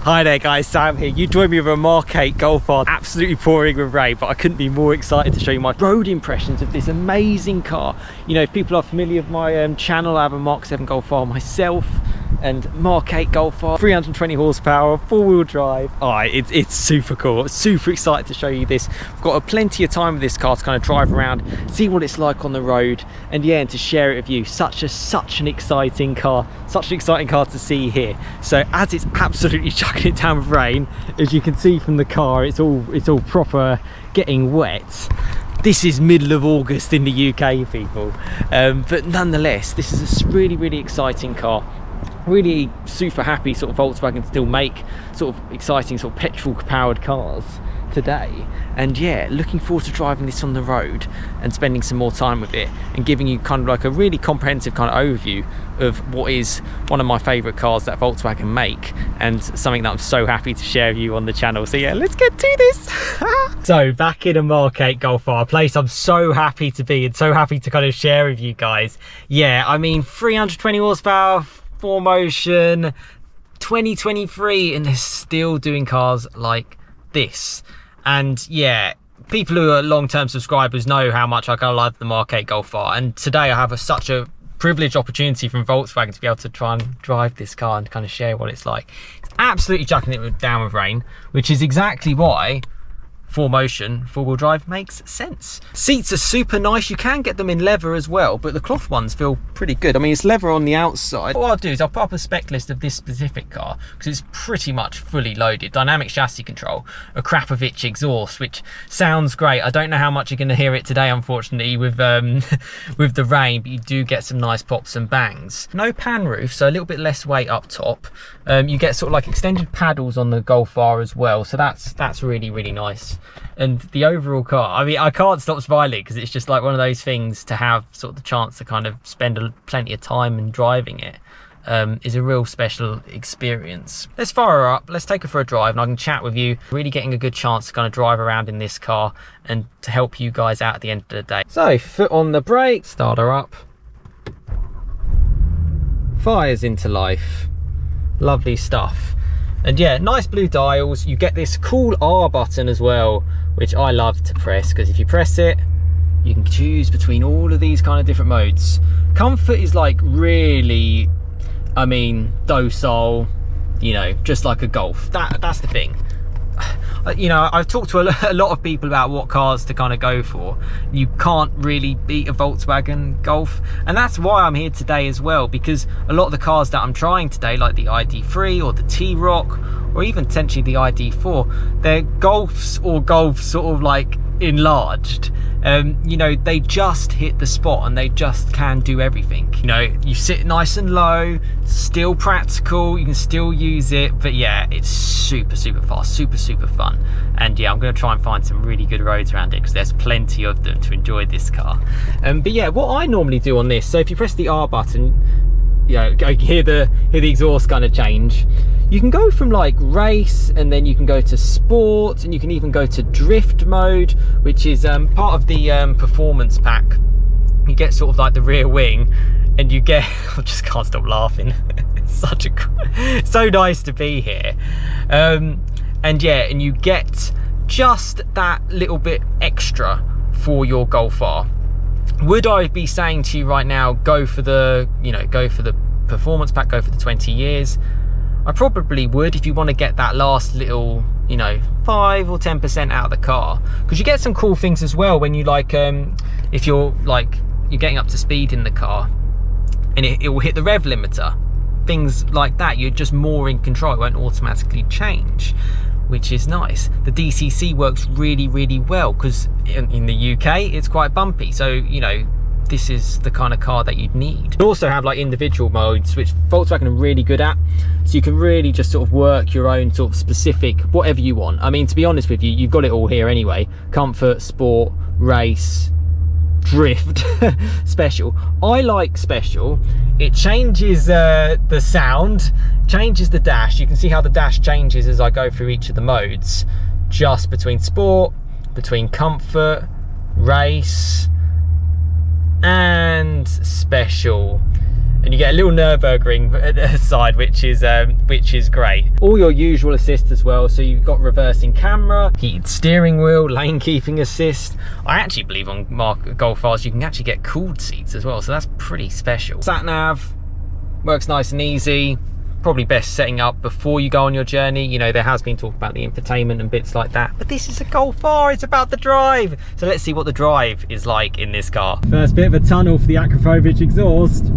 Hi there guys, Sam here. You joined me with a MK8 Golf R, absolutely pouring with rain, but I couldn't be more excited to show you my road impressions of this amazing car. You know, if people are familiar with my channel, I have a MK7 Golf R myself and MK8 Golf R, 320 horsepower, four-wheel drive. It's super cool. Super excited to show you this. I've got plenty of time with this car to kind of drive around, see what it's like on the road, and yeah, and to share it with you. Such an exciting car, to see here. So as it's absolutely chucking it down with rain, as you can see from the car, it's all proper getting wet. This is middle of August in the UK, people, but nonetheless, this is a really exciting car. Really super happy sort of Volkswagen still make sort of exciting sort of petrol powered cars today, and yeah, looking forward to driving this on the road and spending some more time with it and giving you kind of like a really comprehensive kind of overview of what is one of my favorite cars that Volkswagen make, and something that I'm so happy to share with you on the channel. So yeah, let's get to this. So back in a MK8 Golf R, a place I'm so happy to be and so happy to kind of share with you guys. Yeah, I mean 320 horsepower, 4Motion, 2023, and they're still doing cars like this. And yeah, people who are long-term subscribers know how much I love the MK8 Golf R, and today I have such a privileged opportunity from Volkswagen to be able to try and drive this car and kind of share what it's like. It's absolutely chucking it down with rain, which is exactly why 4Motion four-wheel drive makes sense. Seats are super nice. You can get them in leather as well, but the cloth ones feel pretty good. I mean, it's leather on the outside. What I'll do is I'll put up a spec list of this specific car because it's pretty much fully loaded. Dynamic chassis control, a Krapovich exhaust, which sounds great. I don't know how much you're going to hear it today, unfortunately, with with the rain, but you do get some nice pops and bangs. No pan roof, so a little bit less weight up top. You get sort of like extended paddles on the Golf R as well, so that's really nice. And the overall car, I mean, I can't stop smiling because it's just like one of those things to have sort of the chance to kind of spend plenty of time in driving it. Is a real special experience. Let's fire her up, let's take her for a drive, and I can chat with you, really getting a good chance to kind of drive around in this car and to help you guys out at the end of the day. So foot on the brake, start her up, fires into life, lovely stuff. And yeah, nice blue dials. You get this cool R button as well, which I love to press, because if you press it, you can choose between all of these kind of different modes. Comfort is like really, I mean, docile, you know, just like a Golf. That's the thing. You know, I've talked to a lot of people about what cars to kind of go for. You can't really beat a Volkswagen Golf, and that's why I'm here today as well, because a lot of the cars that I'm trying today, like the ID3 or the T-Roc, or even potentially the ID4, they're Golfs or Golfs sort of like enlarged. You know, they just hit the spot and they just can do everything. You know, you sit nice and low, still practical, you can still use it, but yeah, it's super fast, super fun. And yeah, I'm going to try and find some really good roads around it because there's plenty of them to enjoy this car. But yeah, what I normally do on this, so if you press the R button, you know, hear the exhaust kind of change. You can go from like race, and then you can go to sport, and you can even go to drift mode, which is part of the performance pack. You get sort of like the rear wing, and you get, I just can't stop laughing. It's so nice to be here. And yeah, and you get just that little bit extra for your Golf R. Would I be saying to you right now, go for the, you know, go for the performance pack, go for the 20 years? I probably would, if you want to get that last little, you know, 5 or 10% out of the car, because you get some cool things as well when you like, if you're like, you're getting up to speed in the car, and it will hit the rev limiter, things like that. You're just more in control. It won't automatically change, which is nice. The DCC works really well because in the UK it's quite bumpy, so you know, this is the kind of car that you'd need. You also have like individual modes, which Volkswagen are really good at, so you can really just sort of work your own sort of specific, whatever you want. I mean, to be honest with you, you've got it all here anyway. Comfort, sport, race, drift, special. I like special. It changes the sound, changes the dash. You can see how the dash changes as I go through each of the modes, just between sport, between comfort, race, and special. and you get a little Nürburgring side, which is great. All your usual assist as well, so you've got reversing camera, heated steering wheel, lane keeping assist. I actually believe on Golf Rs you can actually get cooled seats as well, so that's pretty special. Sat nav works nice and easy. Probably best setting up before you go on your journey. You know, there has been talk about the infotainment and bits like that, but this is a Golf R, it's about the drive. So let's see what the drive is like in this car. First bit of a tunnel for the Akrapovic exhaust.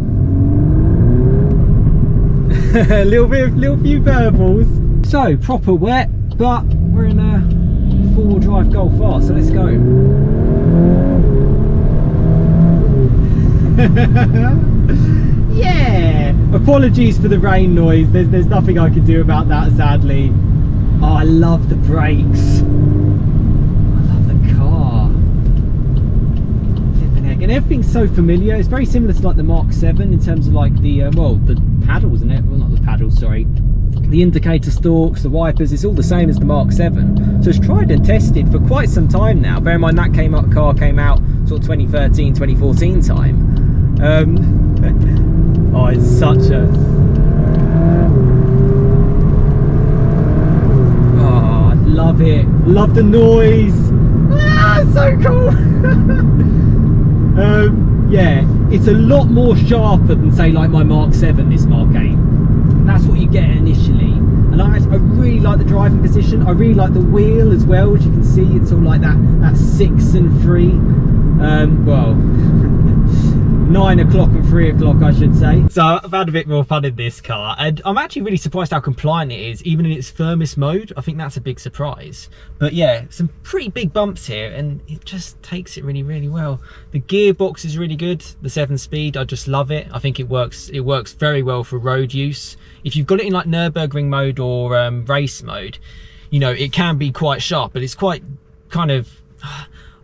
A little few burbles. So proper wet, but we're in a four-wheel drive Golf R, so let's go. Yeah! Apologies for the rain noise, there's nothing I can do about that, sadly. Oh, I love the brakes. I love the car. Flipping heck. And everything's so familiar. It's very similar to like the Mark 7 in terms of like the, well, the paddles in it. Well, not the paddles, sorry. The indicator stalks, the wipers, it's all the same as the Mark 7. So it's tried and tested for quite some time now. Bear in mind that car came out sort of 2013, 2014 time. Oh, it's such a... Oh, I love it. Love the noise. Ah, so cool. Yeah, it's a lot more sharper than say like my Mark 7, this Mark 8. That's what you get initially. And I really like the driving position. I really like the wheel as well, as you can see. It's all like that 6 and 3. Well, 9 o'clock and 3 o'clock, I should say. So I've had a bit more fun in this car, and I'm actually really surprised how compliant it is, even in its firmest mode. I think that's a big surprise. But yeah, some pretty big bumps here, and it just takes it really, really well. The gearbox is really good. The 7-speed, I just love it. I think it works very well for road use. If you've got it in like Nürburgring mode or race mode, you know, it can be quite sharp, but it's quite kind of,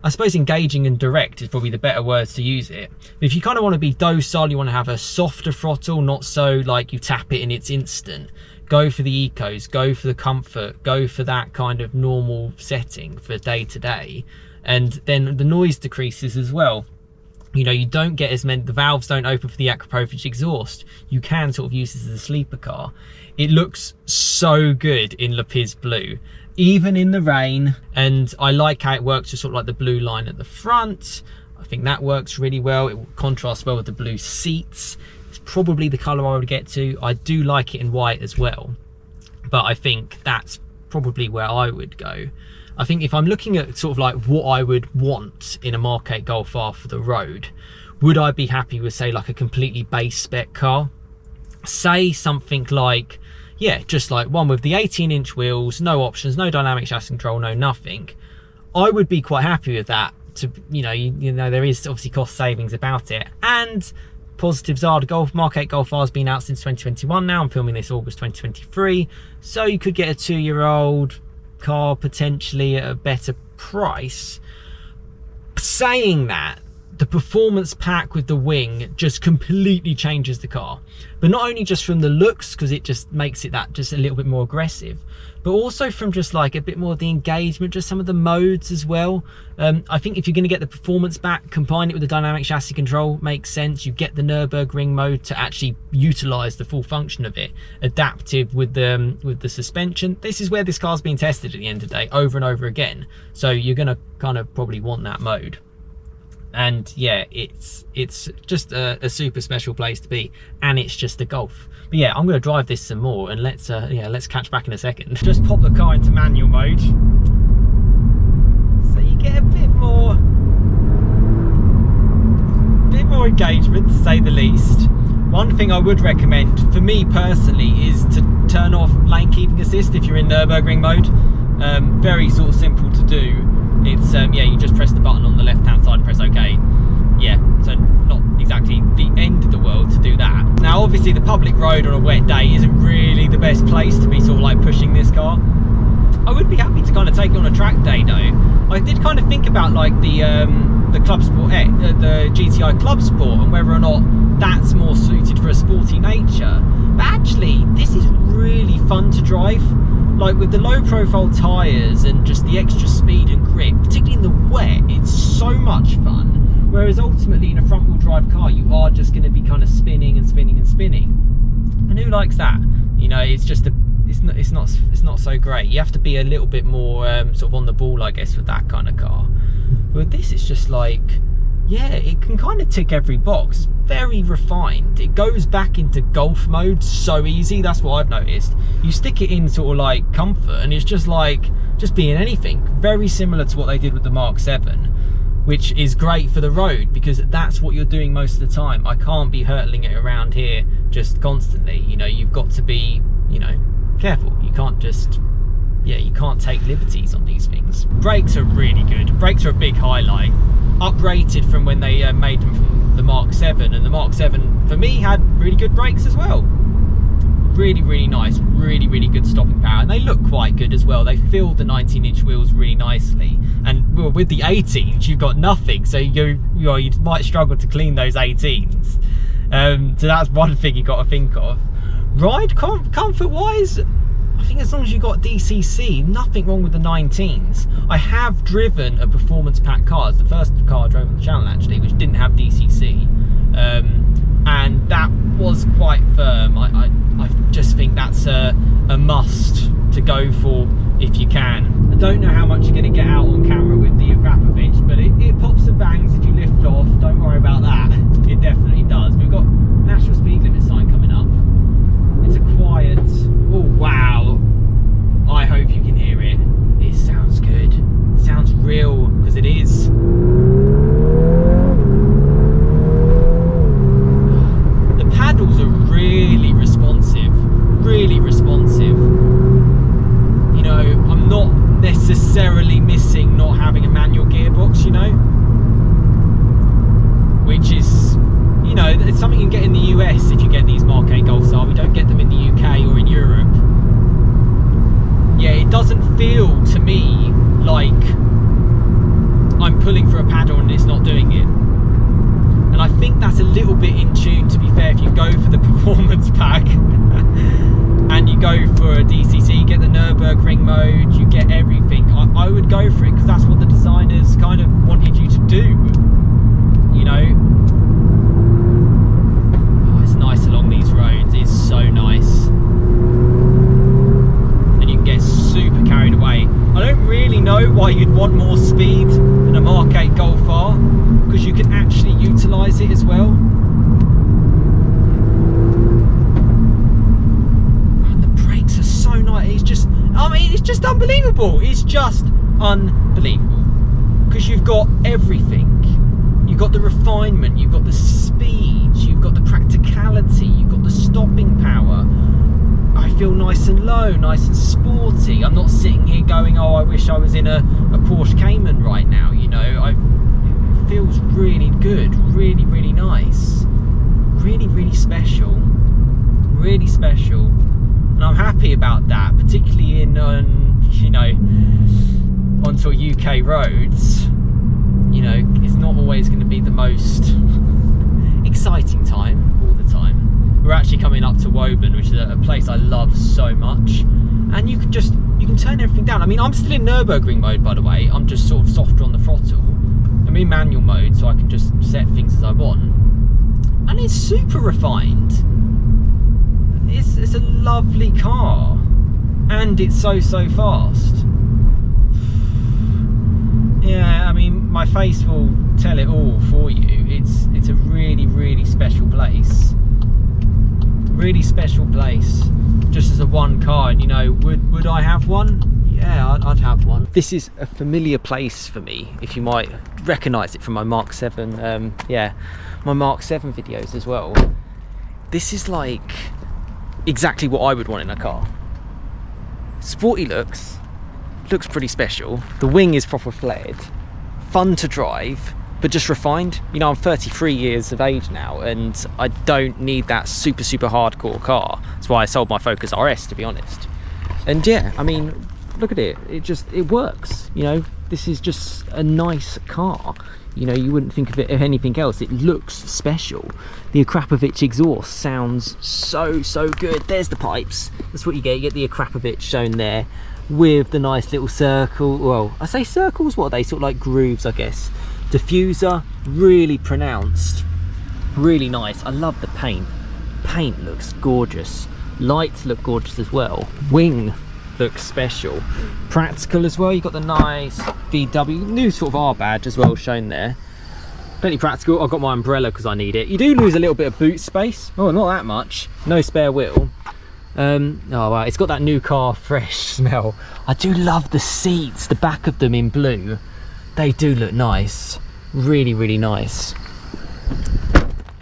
I suppose engaging and direct is probably the better words to use it. But if you kind of want to be docile, you want to have a softer throttle, not so like you tap it and it's instant, go for the ecos, go for the comfort, go for that kind of normal setting for day to day. And then the noise decreases as well. You know, you don't get as many, the valves don't open for the Akrapovic exhaust. You can sort of use this as a sleeper car. It looks so good in Lapis Blue, even in the rain. And I like how it works with sort of like the blue line at the front. I think that works really well. It contrasts well with the blue seats. It's probably the color I would get to. I do like it in white as well, but I think that's probably where I would go. I think if I'm looking at sort of like what I would want in a Mark 8 Golf R for the road, would I be happy with say like a completely base spec car? Say something like, yeah, just like one with the 18-inch wheels, no options, no dynamic chassis control, no nothing. I would be quite happy with that. To you know, there is obviously cost savings about it, and positives are the Mark 8 Golf R has been out since 2021 now. I'm filming this August 2023, so you could get a 2-year-old car potentially at a better price. Saying that, the performance pack with the wing just completely changes the car, but not only just from the looks, because it just makes it that just a little bit more aggressive, but also from just like a bit more of the engagement, just some of the modes as well. I think if you're going to get the performance back, combine it with the dynamic chassis control, makes sense. You get the Nürburgring mode to actually utilize the full function of it, adaptive with the suspension. This is where this car's been tested at the end of the day, over and over again, so you're going to kind of probably want that mode. And yeah, it's just a super special place to be, and it's just a Golf. But yeah, I'm going to drive this some more, and let's catch back in a second. Just pop the car into manual mode, so you get a bit more engagement, to say the least. One thing I would recommend for me personally is to turn off lane keeping assist if you're in Nürburgring mode. Very sort of simple to do. It's yeah, you just press the button on the left hand side and press OK. Yeah, so not exactly the end of the world to do that. Now obviously the public road on a wet day isn't really the best place to be sort of like pushing this car. I would be happy to kind of take it on a track day though. I did kind of think about like the Club Sport, the GTI Club Sport, and whether or not that's more suited for a sporty nature. But actually, this is really fun to drive. Like with the low profile tyres and just the extra speed and grip, particularly in the wet, it's so much fun. Whereas ultimately in a front wheel drive car, you are just going to be kind of spinning and spinning and spinning. And who likes that? You know, it's just it's not so great. You have to be a little bit more sort of on the ball, I guess, with that kind of car. But with this, it's just like, yeah, it can kind of tick every box. It's very refined. It goes back into golf mode so easy. That's what I've noticed. You stick it in sort of like comfort and it's just like, just being anything. Very similar to what they did with the Mark 7, which is great for the road because that's what you're doing most of the time. I can't be hurtling it around here just constantly. You know, you've got to be, you know, careful. You can't just, yeah, you can't take liberties on these things. Brakes are really good. Brakes are a big highlight. Uprated from when they made them from the Mark 7, and the Mark 7 for me had really good brakes as well. Really, really nice, really, really good stopping power, and they look quite good as well. They fill the 19-inch wheels really nicely, and well, with the 18s you've got nothing, so you might struggle to clean those 18s. So that's one thing you got to think of. Ride comfort wise, I think as long as you got DCC, nothing wrong with the 19s. I have driven a performance pack car. It's the first car I drove on the channel actually, which didn't have DCC, and that was quite firm. I just think that's a must to go for if you can. I don't know how much you're going to get out on camera with the Akrapovic, but it pops and bangs if you lift off. Don't worry about that. It definitely does. We've got national speed limit sign coming up. It's a quiet, oh wow, I hope you can hear it. It sounds good. It sounds real, because it is. The paddles are really responsive, really responsive. You know, I'm not necessarily missing not having a manual gearbox, you know, which is, you know, it's something you can get in the US if you get these Mark 8 Golf R. We don't get them in the UK or in Europe. Yeah, it doesn't feel to me like I'm pulling for a paddle and it's not doing it. And I think that's a little bit in tune, to be fair. If you go for the performance pack and you go for a DCC, you get the Nürburgring mode, you get everything. I would go for it because that's what the designers kind of wanted you to do, you know. Nice along these roads, it's so nice, and you can get super carried away. I don't really know why you'd want more speed than a Mark 8 Golf R, because you can actually utilise it as well. And the brakes are so nice. It's just, I mean, it's just unbelievable. It's just unbelievable, because you've got everything. You've got the refinement, you've got the speed, you've got the practicality, you've got the stopping power. I feel nice and low, nice and sporty. I'm not sitting here going, oh, I wish I was in a Porsche Cayman right now, you know. It feels really good, really, really nice. Really, really special. Really special. And I'm happy about that, particularly in, you know, onto UK roads. You know, it's not always going to be the most exciting time all the time. We're actually coming up to Woburn, which is a place I love so much, and you can turn everything down. I mean, I'm still in Nürburgring mode, by the way. I'm just sort of softer on the throttle. I'm in manual mode, so I can just set things as I want, and it's super refined. It's a lovely car, and it's so fast. Yeah, I mean, my face will tell it all for you. It's a really, really special place. Really special place, just as a one car. And you know, would I have one? Yeah, I'd have one. This is a familiar place for me, if you might recognise it from my Mark 7, yeah, my Mark 7 videos as well. This is like exactly what I would want in a car. Sporty looks pretty special. The wing is proper flared, fun to drive, but just refined. You know, I'm 33 years of age now, and I don't need that super hardcore car. That's why I sold my Focus RS, to be honest. And yeah, I mean, look at it. It works. You know, this is just a nice car. You know, you wouldn't think of it of anything else. It looks special. The Akrapovic exhaust sounds so good. There's the pipes. That's what you get. You get the Akrapovic shown there, with the nice little circle, well, I say circles, what are they, sort of like grooves, I guess. Diffuser, really pronounced, really nice. I love the paint. Paint looks gorgeous. Lights look gorgeous as well. Wing looks special. Practical as well. You've got the nice VW, new sort of R badge as well shown there. Plenty practical. I've got my umbrella because I need it. You do lose a little bit of boot space. Oh, not that much. No spare wheel. Oh wow, it's got that new car fresh smell. I do love the seats, the back of them in blue. They do look nice. Really, really nice.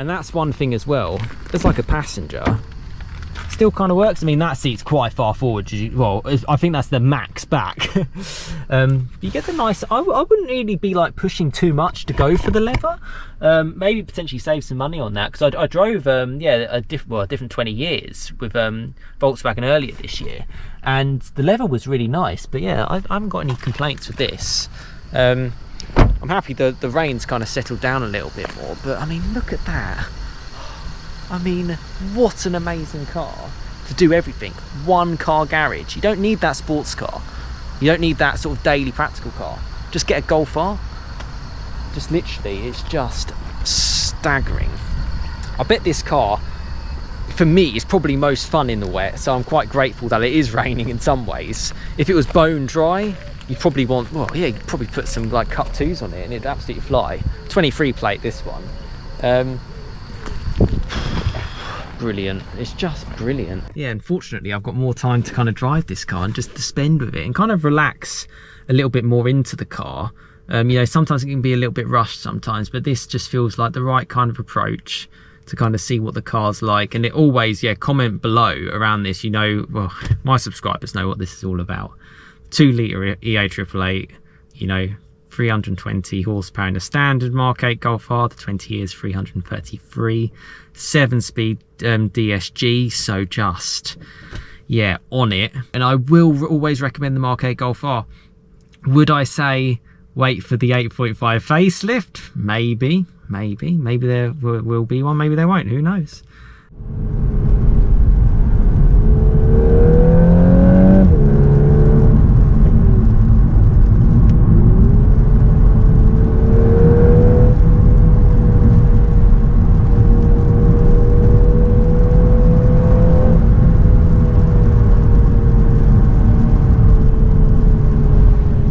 And that's one thing as well. It's like a passenger. Still kind of works. I mean, that seat's quite far forward. Well, I think that's the max back. You get the nice, I wouldn't really be like pushing too much to go for the leather. Maybe potentially save some money on that, because I drove yeah, a different 20 years with Volkswagen earlier this year, and the leather was really nice. But yeah, I haven't got any complaints with this. I'm happy the rain's kind of settled down a little bit more, but I mean, look at that. I mean, what an amazing car to do everything. One car garage. You don't need that sports car. You don't need that sort of daily practical car. Just get a Golf R. Just literally, it's just staggering. I bet this car, for me, is probably most fun in the wet, so I'm quite grateful that it is raining in some ways. If it was bone dry, you'd probably want, well, yeah, you'd probably put some like Cup 2s on it and it'd absolutely fly. 23 plate, this one. Brilliant. It's just brilliant. Yeah, unfortunately I've got more time to kind of drive this car and just to spend with it and kind of relax a little bit more into the car. You know, sometimes it can be a little bit rushed sometimes, but this just feels like the right kind of approach to kind of see what the car's like. And it always, yeah, comment below around this. You know, well, my subscribers know what this is all about. 2 litre EA888, you know, 320 horsepower in a standard Mark 8 Golf R. The 20 years 333, 7-speed DSG. So just, yeah, on it. And I will always recommend the Mark 8 Golf R. Would I say wait for the 8.5 facelift? Maybe there will be one, maybe there won't, who knows.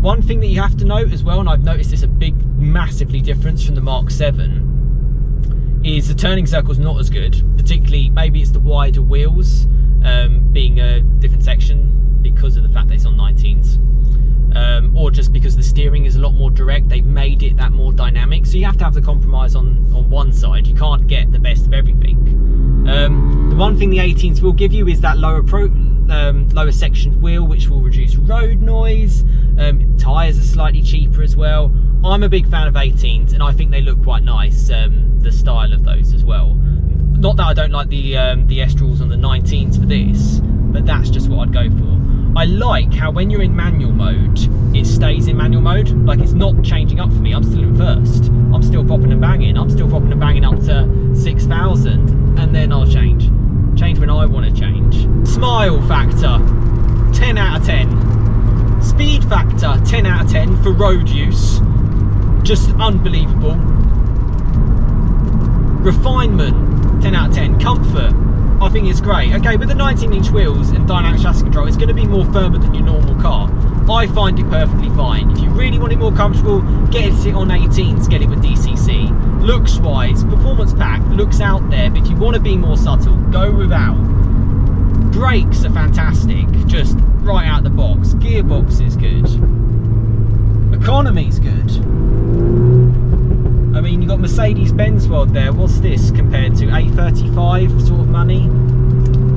One thing that you have to note as well, and I've noticed this a big, massively difference from the Mark 7, is the turning circle's not as good. Particularly, maybe it's the wider wheels being a different section because of the fact that it's on 19s. Or just because the steering is a lot more direct. They've made it that more dynamic. So you have to have the compromise on one side. You can't get the best of everything. The one thing the 18s will give you is that lower section wheel, which will reduce road noise. Tyres are slightly cheaper as well. I'm a big fan of 18s and I think they look quite nice, the style of those as well. Not that I don't like the Estrals on the 19s for this, but that's just what I'd go for. I like how when you're in manual mode, it stays in manual mode. Like, it's not changing up for me. I'm still in first. I'm still popping and banging. I'm still popping and banging up to 6,000, and then I'll change when I want to change. Smile factor, 10 out of 10. Speed factor, 10 out of 10 for road use. Just unbelievable. Refinement, 10 out of 10. Comfort, I think it's great. Okay, with the 19-inch wheels and dynamic chassis control, it's going to be more firmer than your normal car. I find it perfectly fine. If you really want it more comfortable, get it on 18s, get it with DCC. Looks wise, performance pack looks out there, but if you want to be more subtle, go without. Brakes are fantastic, just right out the box. Gearbox is good. Economy's good. I mean, you've got Mercedes-Benz world there. What's this compared to A35 sort of money?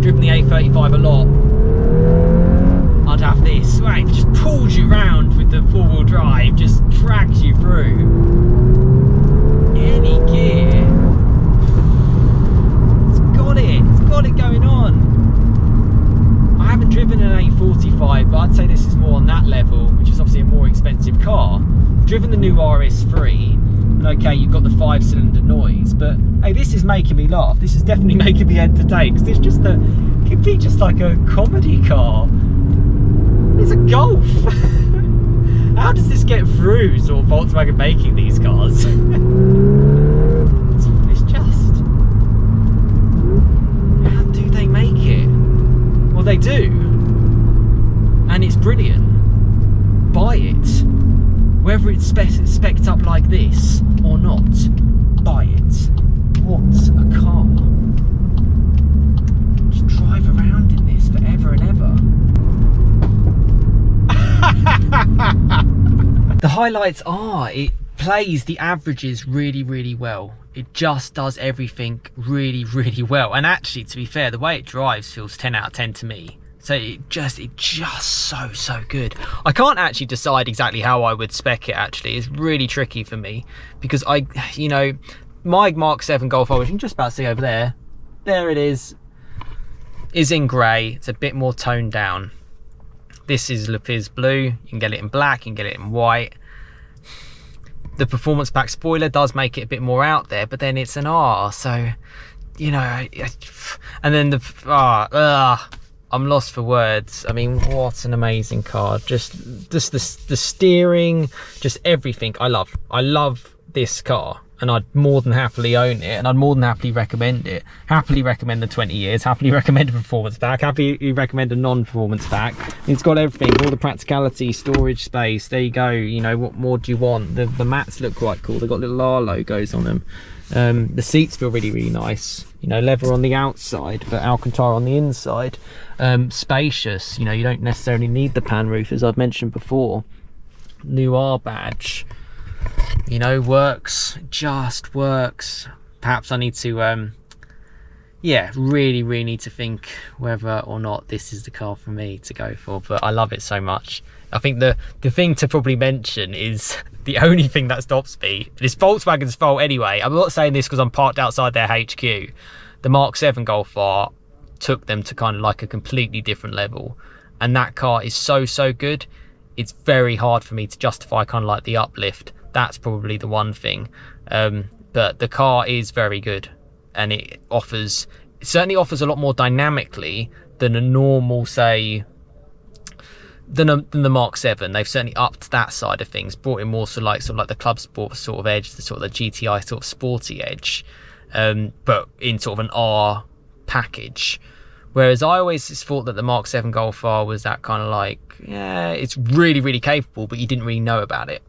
Driven the A35 a lot. I'd have this. Right, just pulls you around with the four-wheel drive, just drags you through. Any gear. It's got it going on. I haven't driven an A45, but I'd say this is more on that level, which is obviously a more expensive car. I've driven the new RS3, and okay, you've got the 5-cylinder noise, but hey, this is making me laugh. This is definitely making me entertained, because it could be just like a comedy car. It's a Golf. How does this get through sort of Volkswagen making these cars? It's just, how do they make it? Well, they do, and it's brilliant. Buy it, whether it's spec'd up like this or not. Buy it. What a car! Just drive around in this forever and ever. The highlights are it plays the averages really, really well. It just does everything really, really well. And actually, to be fair, the way it drives feels 10 out of 10 to me. So it just so good. I can't actually decide exactly how I would spec it. Actually, it's really tricky for me because you know, my Mark 7 Golf R, which you can just about see over there, there it is in grey. It's a bit more toned down. This is Lapis blue. You can get it in black, you can get it in white. The performance pack spoiler does make it a bit more out there, but then it's an R, so you know. And then I'm lost for words. I mean, what an amazing car! Just the steering, just everything. I love this car, and I'd more than happily own it, and I'd more than happily recommend it. Happily recommend the 20 years, happily recommend a performance pack, happily recommend a non-performance pack. It's got everything, all the practicality, storage space, there you go. You know, what more do you want? The mats look quite cool, they've got little R logos on them. The seats feel really, really nice. You know, leather on the outside, but Alcantara on the inside. Spacious, you know, you don't necessarily need the pan roof, as I've mentioned before. New R badge. You know, works, just works. Perhaps I need to yeah, really need to think whether or not this is the car for me to go for, but I love it so much. I think the thing to probably mention is the only thing that stops me, but it's Volkswagen's fault anyway. I'm not saying this because I'm parked outside their HQ. The Mark 7 Golf R took them to kind of like a completely different level, and that car is so good. It's very hard for me to justify kind of like the uplift. That's probably the one thing, but the car is very good, and it certainly offers a lot more dynamically than a normal, say, than the Mark 7. They've certainly upped that side of things, brought in more sort of like the club sport sort of edge, the sort of the GTI sort of sporty edge, but in sort of an R package. Whereas I always just thought that the Mark 7 Golf R was that kind of like, yeah, it's really capable, but you didn't really know about it.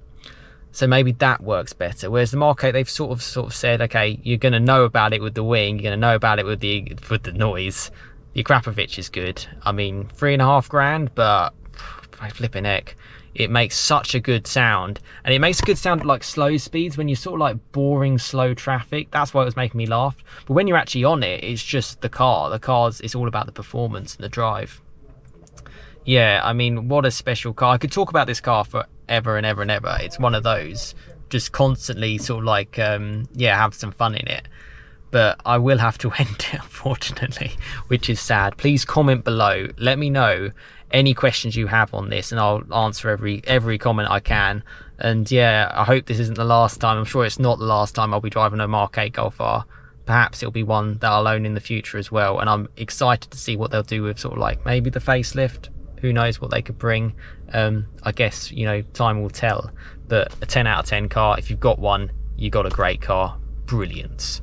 So maybe that works better. Whereas the Mark 8, they've sort of said, okay, you're going to know about it with the wing, you're going to know about it with the noise. Your Krapovich is good. I mean, 3.5 grand, but by flipping heck, it makes such a good sound. And it makes a good sound at like slow speeds when you're sort of like boring slow traffic. That's why it was making me laugh. But when you're actually on it, it's just the car. It's all about the performance and the drive. Yeah, I mean, what a special car. I could talk about this car forever and ever and ever. It's one of those, just constantly sort of like, yeah, have some fun in it. But I will have to end it, unfortunately, which is sad. Please comment below. Let me know any questions you have on this, and I'll answer every comment I can. And yeah, I hope this isn't the last time. I'm sure it's not the last time I'll be driving a Mark 8 Golf R. Perhaps it'll be one that I'll own in the future as well. And I'm excited to see what they'll do with sort of like maybe the facelift. Who knows what they could bring. I guess, you know, time will tell. But a 10 out of 10 car, if you've got one, you got a great car. Brilliant.